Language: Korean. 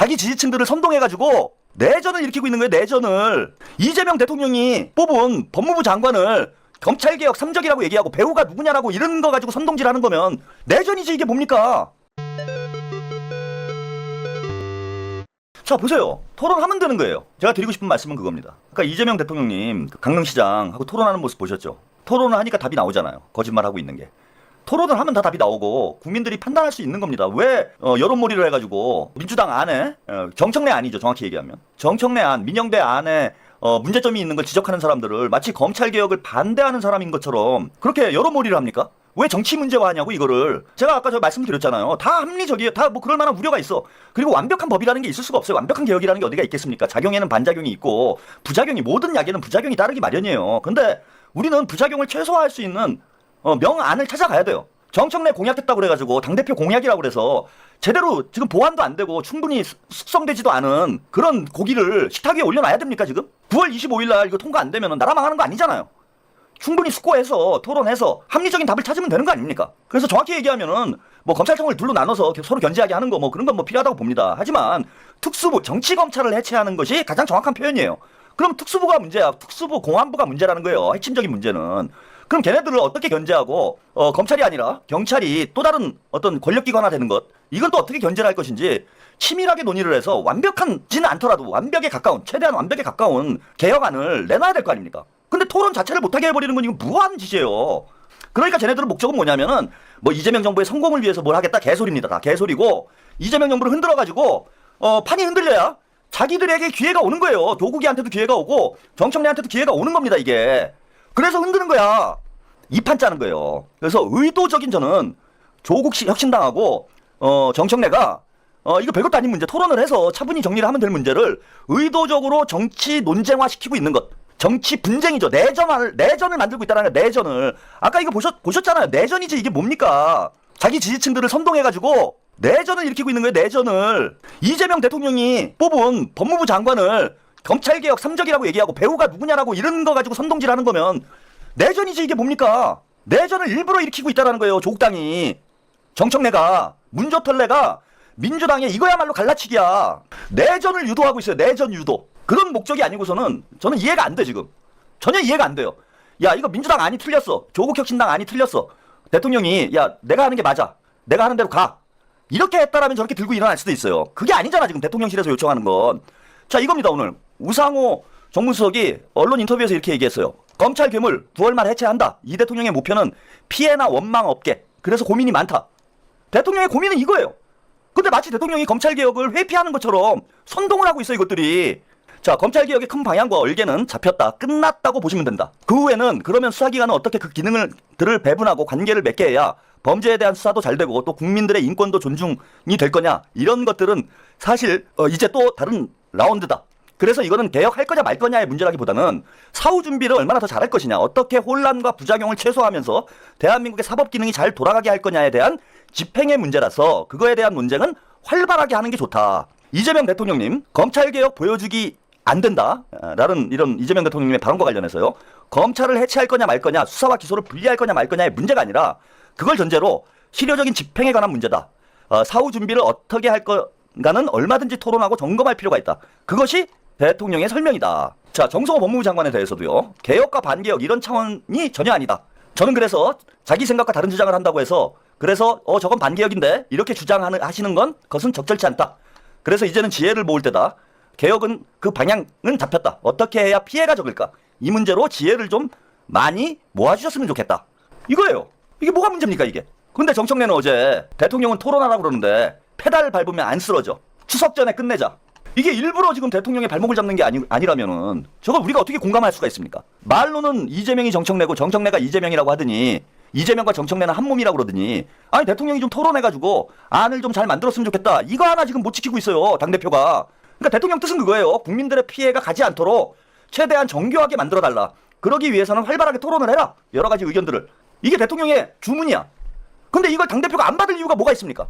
자기 지지층들을 선동해가지고 내전을 일으키고 있는 거예요. 내전을. 이재명 대통령이 뽑은 법무부 장관을 검찰개혁 3적이라고 얘기하고 배우가 누구냐라고 이런 거 가지고 선동질하는 거면 내전이지. 이게 뭡니까? 자 보세요. 토론하면 되는 거예요. 제가 드리고 싶은 말씀은 그겁니다. 그러니까 이재명 대통령님 강릉시장하고 토론하는 모습 보셨죠? 토론을 하니까 답이 나오잖아요. 거짓말하고 있는 게. 토론을 하면 다 답이 나오고 국민들이 판단할 수 있는 겁니다. 왜 여론몰이를 해가지고 민주당 안에 정청래 안이죠. 정확히 얘기하면. 정청래 안, 민영대 안에 문제점이 있는 걸 지적하는 사람들을 마치 검찰개혁을 반대하는 사람인 것처럼 그렇게 여론몰이를 합니까? 왜 정치 문제화하냐고 이거를. 제가 아까 저 말씀드렸잖아요. 다 합리적이에요. 다 뭐 그럴 만한 우려가 있어. 그리고 완벽한 법이라는 게 있을 수가 없어요. 완벽한 개혁이라는 게 어디가 있겠습니까? 작용에는 반작용이 있고 부작용이, 모든 약에는 부작용이 따르기 마련이에요. 근데 우리는 부작용을 최소화할 수 있는 명안을 찾아가야 돼요. 정청래 공약했다고 그래가지고 당대표 공약이라고 그래서 제대로 지금 보완도 안 되고 충분히 숙성되지도 않은 그런 고기를 식탁 위에 올려놔야 됩니까 지금? 9월 25일 날 이거 통과 안 되면 나라 망하는 거 아니잖아요. 충분히 숙고해서 토론해서 합리적인 답을 찾으면 되는 거 아닙니까? 그래서 정확히 얘기하면은 뭐 검찰청을 둘로 나눠서 서로 견제하게 하는 거 뭐 그런 건 뭐 필요하다고 봅니다. 하지만 특수부, 정치검찰을 해체하는 것이 가장 정확한 표현이에요. 그럼 특수부가 문제야. 특수부, 공안부가 문제라는 거예요. 핵심적인 문제는. 그럼 걔네들을 어떻게 견제하고 검찰이 아니라 경찰이 또 다른 어떤 권력기관화 되는 것, 이건 또 어떻게 견제를 할 것인지 치밀하게 논의를 해서 완벽한지는 않더라도 완벽에 가까운, 최대한 완벽에 가까운 개혁안을 내놔야 될 거 아닙니까? 근데 토론 자체를 못하게 해버리는 건 이건 무한 짓이에요. 그러니까 쟤네들은 목적은 뭐냐면은 뭐 이재명 정부의 성공을 위해서 뭘 하겠다, 개소리입니다. 다 개소리고, 이재명 정부를 흔들어가지고 판이 흔들려야 자기들에게 기회가 오는 거예요. 조국이한테도 기회가 오고 정청래한테도 기회가 오는 겁니다. 이게. 그래서 흔드는 거야. 이 판 짜는 거예요. 그래서 의도적인, 저는 조국 혁신당하고 정청래가 이거 별것도 아닌 문제, 토론을 해서 차분히 정리를 하면 될 문제를 의도적으로 정치 논쟁화시키고 있는 것. 정치 분쟁이죠. 내전을 만들고 있다는 거예요. 내전을. 아까 이거 보셨잖아요. 내전이지. 이게 뭡니까? 자기 지지층들을 선동해가지고 내전을 일으키고 있는 거예요. 내전을. 이재명 대통령이 뽑은 법무부 장관을 검찰개혁 3적이라고 얘기하고 배우가 누구냐라고 이런 거 가지고 선동질하는 거면 내전이지. 이게 뭡니까? 내전을 일부러 일으키고 있다는 거예요. 조국당이. 정청래가, 문조털래가 민주당의 이거야말로 갈라치기야. 내전을 유도하고 있어요. 내전 유도. 그런 목적이 아니고서는 저는 이해가 안 돼. 지금 전혀 이해가 안 돼요. 야, 이거 민주당 안이 틀렸어. 조국혁신당 안이 틀렸어. 대통령이 야, 내가 하는 게 맞아, 내가 하는 대로 가, 이렇게 했다라면 저렇게 들고 일어날 수도 있어요. 그게 아니잖아 지금 대통령실에서 요청하는 건. 자, 이겁니다. 오늘 우상호 정무수석이 언론 인터뷰에서 이렇게 얘기했어요. 검찰 괴물 9월 말 해체한다. 이 대통령의 목표는 피해나 원망 없게. 그래서 고민이 많다. 대통령의 고민은 이거예요. 근데 마치 대통령이 검찰개혁을 회피하는 것처럼 선동을 하고 있어요, 이것들이. 자, 검찰개혁의 큰 방향과 얼개는 잡혔다, 끝났다고 보시면 된다. 그 후에는 그러면 수사기관은 어떻게 그 기능들을 배분하고 관계를 맺게 해야 범죄에 대한 수사도 잘 되고 또 국민들의 인권도 존중이 될 거냐, 이런 것들은 사실 이제 또 다른 라운드다. 그래서 이거는 개혁할 거냐 말 거냐의 문제라기보다는 사후 준비를 얼마나 더 잘할 것이냐, 어떻게 혼란과 부작용을 최소화하면서 대한민국의 사법 기능이 잘 돌아가게 할 거냐에 대한 집행의 문제라서 그거에 대한 논쟁은 활발하게 하는 게 좋다. 이재명 대통령님 검찰개혁 보여주기 안 된다 라는 이런 이재명 대통령님의 발언과 관련해서요, 검찰을 해체할 거냐 말 거냐, 수사와 기소를 분리할 거냐 말 거냐의 문제가 아니라 그걸 전제로 실효적인 집행에 관한 문제다. 사후 준비를 어떻게 할 건가는 얼마든지 토론하고 점검할 필요가 있다. 그것이 대통령의 설명이다. 자, 정성호 법무부 장관에 대해서도요, 개혁과 반개혁 이런 차원이 전혀 아니다. 저는 그래서 자기 생각과 다른 주장을 한다고 해서 그래서 저건 반개혁인데 이렇게 주장하시는 건 그것은 적절치 않다. 그래서 이제는 지혜를 모을 때다. 개혁은 그 방향은 잡혔다. 어떻게 해야 피해가 적을까? 이 문제로 지혜를 좀 많이 모아주셨으면 좋겠다. 이거예요. 이게 뭐가 문제입니까 이게? 근데 정청래는 어제 대통령은 토론하라고 그러는데 페달 밟으면 안 쓰러져. 추석 전에 끝내자. 이게 일부러 지금 대통령의 발목을 잡는 게 아니라면은 저걸 우리가 어떻게 공감할 수가 있습니까? 말로는 이재명이 정청래고 정청래가 이재명이라고 하더니 이재명과 정청래는 한 몸이라고 그러더니, 아니 대통령이 좀 토론해가지고 안을 좀 잘 만들었으면 좋겠다. 이거 하나 지금 못 지키고 있어요, 당대표가. 그러니까 대통령 뜻은 그거예요. 국민들의 피해가 가지 않도록 최대한 정교하게 만들어달라. 그러기 위해서는 활발하게 토론을 해라. 여러 가지 의견들을. 이게 대통령의 주문이야. 근데 이걸 당대표가 안 받을 이유가 뭐가 있습니까?